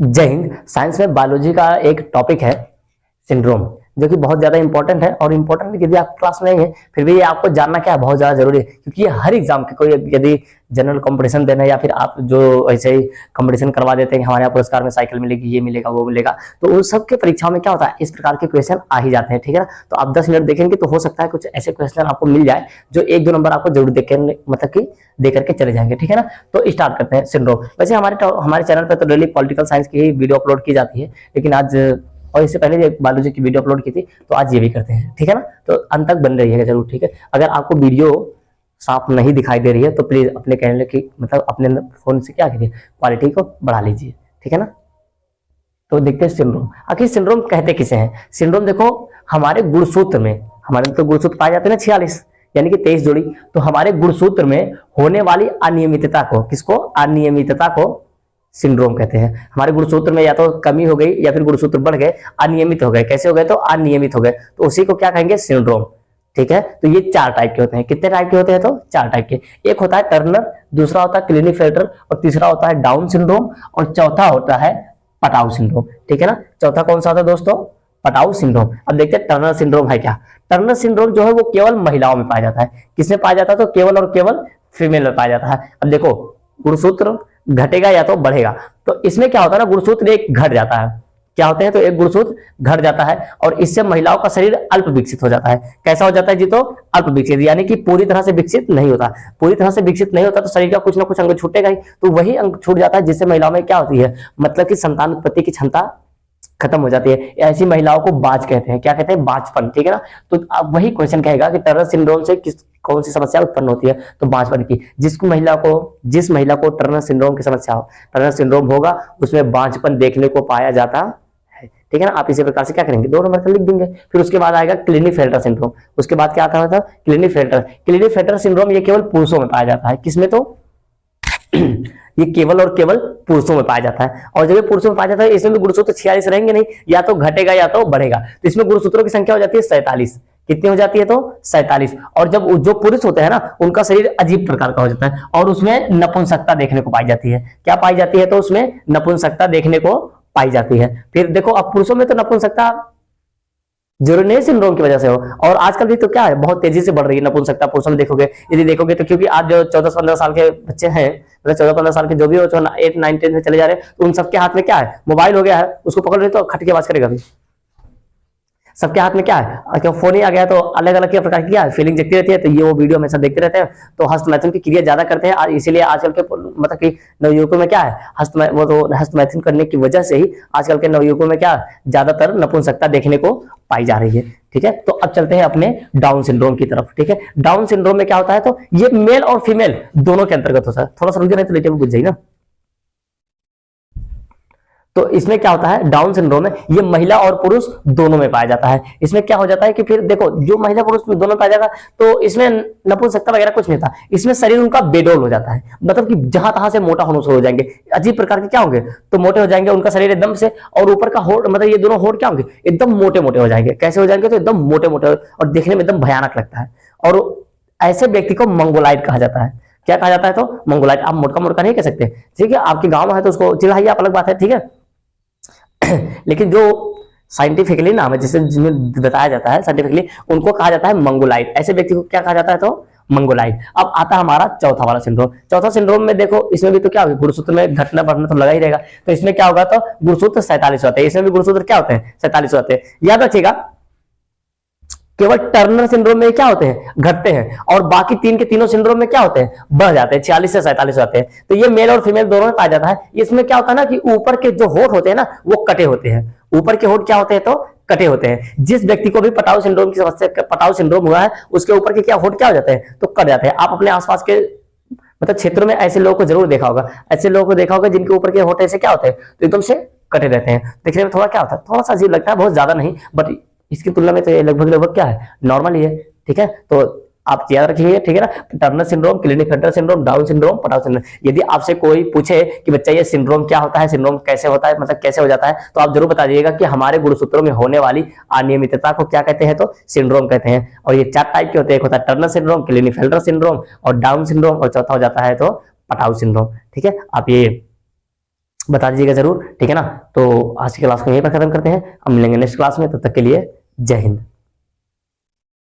जय हिंद। साइंस में बायोलॉजी का एक टॉपिक है सिंड्रोम, जो कि बहुत ज्यादा इंपॉर्टेंट है। और इंपॉर्टेंट यदि आप क्लास में नहीं है फिर भी ये आपको जानना क्या है बहुत ज्यादा जरूरी है, क्योंकि ये हर एग्जाम के कोई यदि जनरल कंपटीशन देना है या फिर आप जो ऐसे ही कंपटीशन करवा देते हैं हमारे यहाँ पुरस्कार में साइकिल मिलेगी, ये मिलेगा, वो मिलेगा, तो उन सब के परीक्षाओं में क्या होता है, इस प्रकार के क्वेश्चन आ ही जाते हैं। ठीक है ना। तो आप 10 मिनट देखेंगे तो हो सकता है कुछ ऐसे क्वेश्चन आपको मिल जाए जो 1-2 नंबर आपको जरूर देख मतलब कि दे करके चले जाएंगे। ठीक है ना। तो स्टार्ट करते हैं सिंड्रोम। वैसे हमारे चैनल पर तो डेली पॉलिटिकल साइंस की ही वीडियो अपलोड की जाती है, लेकिन आज और इससे पहले बायोलॉजी की वीडियो अपलोड की थी, तो आज ये भी करते हैं। ठीक है ना। तो अंत तक बन रही है जरूर। ठीक है। अगर आपको वीडियो साफ नहीं दिखाई दे रही है तो प्लीज अपने कैमरे की मतलब अपने फोन से क्या करिए, क्वालिटी को बढ़ा लीजिए। ठीक है ना। तो देखते हैं सिंड्रोम। आखिर सिंड्रोम कहते किसे हैं? सिंड्रोम देखो, हमारे गुणसूत्र में, हमारे तो गुणसूत्र पाए जाते हैं ना 46 यानी कि 23 जोड़ी, तो हमारे गुणसूत्र में होने वाली अनियमितता को, किसको? अनियमितता को सिंड्रोम कहते हैं। हमारे गुणसूत्र में या तो कमी हो गई या फिर गुणसूत्र बढ़ गए, अनियमित हो गए। कैसे हो गए? तो अनियमित हो गए, तो उसी को क्या कहेंगे? सिंड्रोम। ठीक है। तो ये 4 टाइप के होते हैं। कितने टाइप के होते हैं? तो 4 टाइप के। एक होता है टर्नर, दूसरा होता है क्लिनेफेल्टर, और तीसरा होता है डाउन सिंड्रोम, और चौथा होता है पटाउ सिंड्रोम। ठीक है ना। चौथा कौन सा होता है दोस्तों? Patau syndrome. अब देखते हैं टर्नर सिंड्रोम है क्या। टर्नर सिंड्रोम जो है वो केवल महिलाओं में पाया जाता है। किसमें पाया जाता है? तो केवल और केवल फीमेल में पाया जाता है। अब देखो, गुणसूत्र घटेगा या तो बढ़ेगा, तो इसमें क्या होता है ना, गुणसूत्र एक घट जाता है। क्या होते हैं? तो एक गुणसूत्र घट जाता है, और इससे महिलाओं का शरीर अल्प विकसित हो जाता है। कैसा हो जाता है जी? तो अल्प विकसित, यानी कि पूरी तरह से विकसित नहीं होता। पूरी तरह से विकसित नहीं होता तो शरीर का कुछ ना कुछ अंग छूटेगा ही, तो वही अंग छूट जाता है जिससे महिलाओं में क्या होती है, मतलब कि संतान उत्पत्ति की क्षमता खत्म हो जाती है। ऐसी महिलाओं को बाज कहते हैं। क्या कहते हैं? बाजपन। ठीक है ना। तो अब वही क्वेश्चन कहेगा कि टर्नर सिंड्रोम से कौन सी समस्या उत्पन्न होती है? तो बाजपन की। जिस महिला को टर्नर सिंड्रोम की समस्या हो, टर्नर सिंड्रोम होगा, उसमें बांझपन देखने को पाया जाता है। ठीक है ना। आप इसी प्रकार से क्या करेंगे, 2 नंबर का लिख देंगे। फिर उसके बाद आएगा क्लिनेफेल्टर सिंड्रोम। उसके बाद क्या आता है? क्लिनेफेल्टर सिंड्रोम ये केवल पुरुषों में पाया जाता है। किसमें? तो ये केवल और केवल पुरुषों में पाया जाता है। और जब ये पुरुषों में पाया जाता है, इसमें भी गुणसूत्र 46 रहेंगे नहीं, या तो घटेगा या तो बढ़ेगा। तो इसमें गुणसूत्रों की संख्या हो जाती है 47। कितनी हो जाती है? तो 47। और जब जो पुरुष होते हैं ना, उनका शरीर अजीब प्रकार का हो जाता है, और उसमें नपुंसकता देखने को पाई जाती है। क्या पाई जाती है? तो उसमें नपुंसकता देखने को पाई जाती है। फिर देखो, अब पुरुषों में तो नपुंसकता जरूरी सिंड्रोम की वजह से हो, और आजकल भी तो क्या है, बहुत तेजी से बढ़ रही है नपुंसकता पुरुषों में। देखोगे, यदि देखोगे तो, क्योंकि आज जो 14-15 साल के बच्चे हैं, मतलब 14-15 साल के जो भी हो, 8, 9, 10 में चले जा रहे हैं, तो उन सबके हाथ में क्या है? मोबाइल हो गया है। उसको पकड़ रहे तो खट के आवाज करेगा भी। सबके हाथ में क्या है? क्यों फोन ही आ गया, तो अलग अलग के प्रकार की क्या है, फीलिंग जगती रहती है, तो ये वो वीडियो हमेशा देखते रहते हैं, तो हस्तमैथुन की क्रिया ज्यादा करते हैं। इसीलिए आजकल के मतलब कि नवयुवकों में क्या है, हस्तमैथुन करने की वजह से ही आजकल के नवयुवकों में क्या ज्यादातर नपुंसकता देखने को पाई जा रही है। ठीक है। तो अब चलते हैं अपने डाउन सिंड्रोम की तरफ। ठीक है। डाउन सिंड्रोम में क्या होता है? तो ये मेल और फीमेल दोनों के अंतर्गत होता है। थोड़ा सा रुक जाए तो लेटे बुझ जाइए ना। तो इसमें क्या होता है, डाउन सिंड्रोम में ये महिला और पुरुष दोनों में पाया जाता है। इसमें क्या हो जाता है कि फिर देखो, जो महिला पुरुष दोनों में पाया जाता है, तो इसमें नपुंसकता वगैरह कुछ नहीं था। इसमें शरीर उनका बेडोल हो जाता है, मतलब कि जहां तहां से मोटा होना शुरू हो जाएंगे, अजीब प्रकार के क्या होंगे, तो मोटे हो जाएंगे उनका शरीर एकदम से। और ऊपर का होठ, मतलब ये दोनों होठ क्या होंगे, एकदम मोटे मोटे हो जाएंगे। कैसे हो जाएंगे? तो एकदम मोटे मोटे, और देखने में एकदम भयानक लगता है। और ऐसे व्यक्ति को मंगोलाइट कहा जाता है। क्या कहा जाता है? तो मंगोलाइट। आप मोटका मोटका नहीं कह सकते। ठीक है। आपके गांव में है तो उसको चिल्लाइए, आप, अलग बात है। ठीक है। लेकिन जो साइंटिफिकली नाम है, जिसे जिन्हें बताया जाता है साइंटिफिकली, उनको कहा जाता है मंगोलाइट। ऐसे व्यक्ति को क्या कहा जाता है? तो मंगोलाइट। अब आता है हमारा चौथा वाला सिंड्रोम। चौथा सिंड्रोम में देखो, इसमें भी तो क्या होगा, गुणसूत्र में घटना बढ़ना तो लगा ही रहेगा। तो इसमें क्या होगा? तो गुणसूत्र 47 होते हैं। इसमें भी गुणसूत्र क्या होते हैं? 47 होते हैं। याद रखिएगा, केवल टर्नर सिंड्रोम में क्या होते हैं? घटते हैं, और बाकी 3 के तीनों सिंड्रोम में क्या होते हैं? बढ़ जाते हैं, 46 से 47 होते हैं। तो ये मेल और फीमेल दोनों में पाया जाता है। इसमें क्या होता है ना कि ऊपर के जो होठ होते हैं ना, वो कटे होते हैं। ऊपर के होठ क्या होते हैं? तो कटे होते हैं। जिस व्यक्ति को भी पटाउ सिंड्रोम की समस्या, पटाउ सिंड्रोम हुआ है, उसके ऊपर के क्या होठ क्या हो जाते हैं? तो कट जाते हैं। आप अपने आसपास के मतलब क्षेत्रों में ऐसे लोगों को जरूर देखा होगा, ऐसे लोगों को देखा होगा जिनके ऊपर के होठ ऐसे क्या होते हैं, तो एकदम से कटे रहते हैं। देखने में थोड़ा क्या होता है, थोड़ा सा अजीब लगता है, बहुत ज्यादा नहीं, बट इसकी तुलना में तो ये लगभग लगभग क्या है, नॉर्मल ही है। ठीक है। तो आप याद रखिए। ठीक है ना। Turner syndrome, Klinefelter syndrome, Down syndrome, Patau syndrome. यदि आपसे कोई पूछे कि बच्चा ये सिंड्रोम क्या होता है, सिंड्रोम कैसे होता है, मतलब कैसे हो जाता है, तो आप जरूर बता दीजिएगा कि हमारे गुणसूत्रों में होने वाली अनियमितता को क्या कहते हैं? तो सिंड्रोम कहते हैं। और ये 4 टाइप के होते हैं। एक होता है टर्नर सिंड्रोम, क्लिनेफेल्टर सिंड्रोम, और डाउन सिंड्रोम, और चौथा हो जाता है तो पटाउ सिंड्रोम। ठीक है। आप ये बता दीजिएगा जरूर, ठीक है ना। तो आज की क्लास को यहीं पर खत्म करते हैं, हम मिलेंगे नेक्स्ट क्लास में, तब तक के लिए जय हिंद।